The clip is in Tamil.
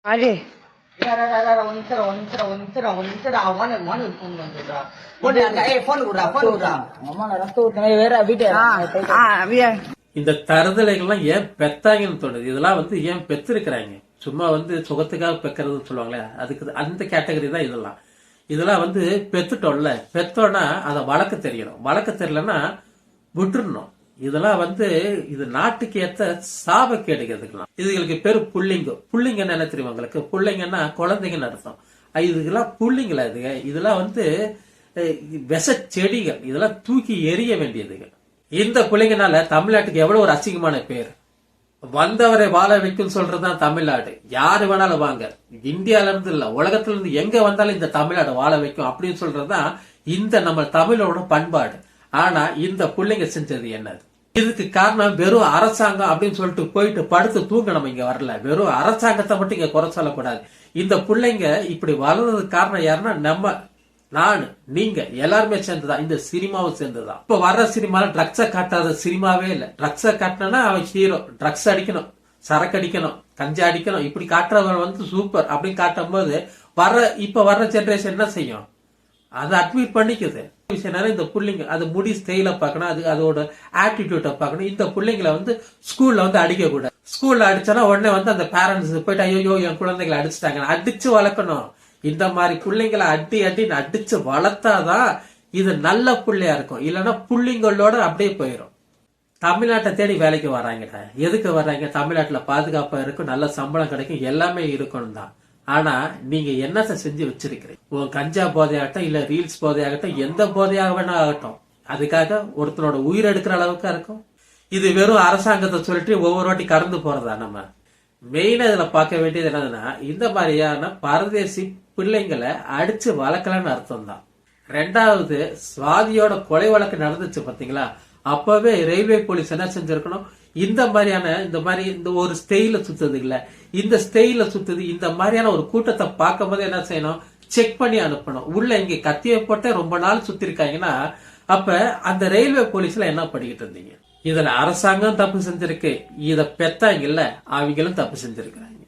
ಅದೇ இந்த தருதலைகள்லாம் ஏன் பெத்தாங்கன்னு தோணுது. இதெல்லாம் ஏன் பெத்திருக்கிறாங்க. சும்மா சுகத்துக்காக பெக்கிறதுன்னு சொல்லுவாங்களே, அதுக்கு அந்த கேட்டகரி தான் இதெல்லாம். இதெல்லாம் பெத்துட்டோம்ல, பெத்தோன்னா அதை வளர்க்க தெரியணும். வளர்க்க தெரியலன்னா விட்டுறணும். இதெல்லாம் இது நாட்டுக்கு ஏத்த சாபக்கேடுகிறதுக்கலாம். இதுகளுக்கு பேரு புள்ளிங்க. புள்ளிங்கன்னு என்ன தெரியுமா உங்களுக்கு? புள்ளிங்கன்னா குழந்தைங்கன்னு அர்த்தம். இதுக்கெல்லாம் புள்ளிங்களா இதுங்க? இதெல்லாம் விஷ செடிகள். இதெல்லாம் தூக்கி எரிய வேண்டியதுங்க. இந்த புள்ளிங்கனால தமிழ்நாட்டுக்கு எவ்வளவு ஒரு அசிங்கமான பேர். வந்தவரை வாழ வைக்கும் சொல்றதுதான் தமிழ்நாடு. யாரு வேணாலும் வாங்க, இந்தியால இருந்து இல்ல உலகத்துல இருந்து எங்க வந்தாலும் இந்த தமிழ்நாடு வாழ வைக்கும் அப்படின்னு சொல்றதுதான் இந்த நம்ம தமிழோட பண்பாடு. ஆனா இந்த பிள்ளைங்க செஞ்சது என்னது? இதுக்கு காரணம் வெறும் அரசாங்கம் அப்படின்னு சொல்லிட்டு போயிட்டு படுத்து தூங்க நம்ம இங்க வரல. வெறும் அரசாங்கத்தை மட்டும் இங்க குறை சொல்லக்கூடாது. இந்த பிள்ளைங்க இப்படி வளர்றதுக்கு காரணம் யாருன்னா நம்ம, நான், நீங்க எல்லாருமே சேர்ந்துதான். இந்த சினிமாவும் சேர்ந்துதான். இப்ப வர்ற சினிமால ட்ரக்ஸ காட்டாத சினிமாவே இல்ல. ட்ரக்ஸ காட்டினா அவன் ஹீரோ. ட்ரக்ஸ் அடிக்கணும், சரக்கு அடிக்கணும், கஞ்சா அடிக்கணும், இப்படி காட்டுறவன் சூப்பர் அப்படின்னு காட்டும் போது இப்ப வர்ற ஜெனரேஷன் என்ன செய்யும்? அதை அட்மிட் பண்ணிக்குது. இந்த புள்ளைங்க அது முடி ஸ்டைல பாக்கணும், அது அதோட ஆட்டிடியூட பாக்கணும். இந்த புள்ளைங்களை ஸ்கூல்ல அடிக்க கூடாது. ஸ்கூல்ல அடிச்சானா உடனே அந்த பேரண்ட்ஸ் போயிட்டு ஐயோ என் குழந்தைகளை அடிச்சுட்டாங்க, அடிச்சு வளர்க்கணும். இந்த மாதிரி பிள்ளைங்களை அடின்னு அடிச்சு வளர்த்தாதான் இது நல்ல புள்ளையா இருக்கும். இல்லைன்னா புள்ளைங்களோட அப்படியே போயிடும். தமிழ்நாட்டை தேடி வேலைக்கு வர்றாங்கடா. எதுக்கு வர்றாங்க? தமிழ்நாட்டுல பாதுகாப்பா இருக்கும், நல்ல சம்பளம் கிடைக்கும், எல்லாமே இருக்கணும் தான். ஆனா நீங்க என்னத்தை செஞ்சு வச்சிருக்கிறீங்க? உன் கஞ்சா போதையாகட்டும், இல்ல ரீல்ஸ் போதையாகட்டும், எந்த போதையாக வேணா ஆகட்டும், அதுக்காக ஒருத்தனோட உயிர் எடுக்கிற அளவுக்கு இருக்கும். இது வெறும் அரசாங்கத்தை சொல்லிட்டு ஒவ்வொரு வாட்டி கடந்து போறதா? நம்ம மெயினா இதுல பார்க்க வேண்டியது என்னதுன்னா, இந்த மாதிரியான பரதேசி பிள்ளைங்களை அடிச்சு வளர்க்கலன்னு அர்த்தம் தான். ரெண்டாவது, சுவாதியோட கொலை வழக்கு நடந்துச்சு பாத்தீங்களா? அப்பவே ரயில்வே போலீஸ் என்ன செஞ்சிருக்கணும்? இந்த ஒரு ஸ்டைல சுத்துது இல்ல, இந்த ஸ்டைல சுத்துது, இந்த மாதிரியான ஒரு கூட்டத்தை பார்க்கும் போது என்ன செய்யணும்? செக் பண்ணி அனுப்பணும். உள்ள இங்க கத்திய போட்டு ரொம்ப நாள் சுத்தி இருக்காங்கன்னா, அப்ப அந்த ரயில்வே போலீஸ்ல என்ன பண்ணிக்கிட்டு இருந்தீங்க? இதுல அரசாங்கம் தப்பு செஞ்சிருக்கு, இத பெத்தாங்கல்ல அவங்களும் தப்பு செஞ்சிருக்காங்க.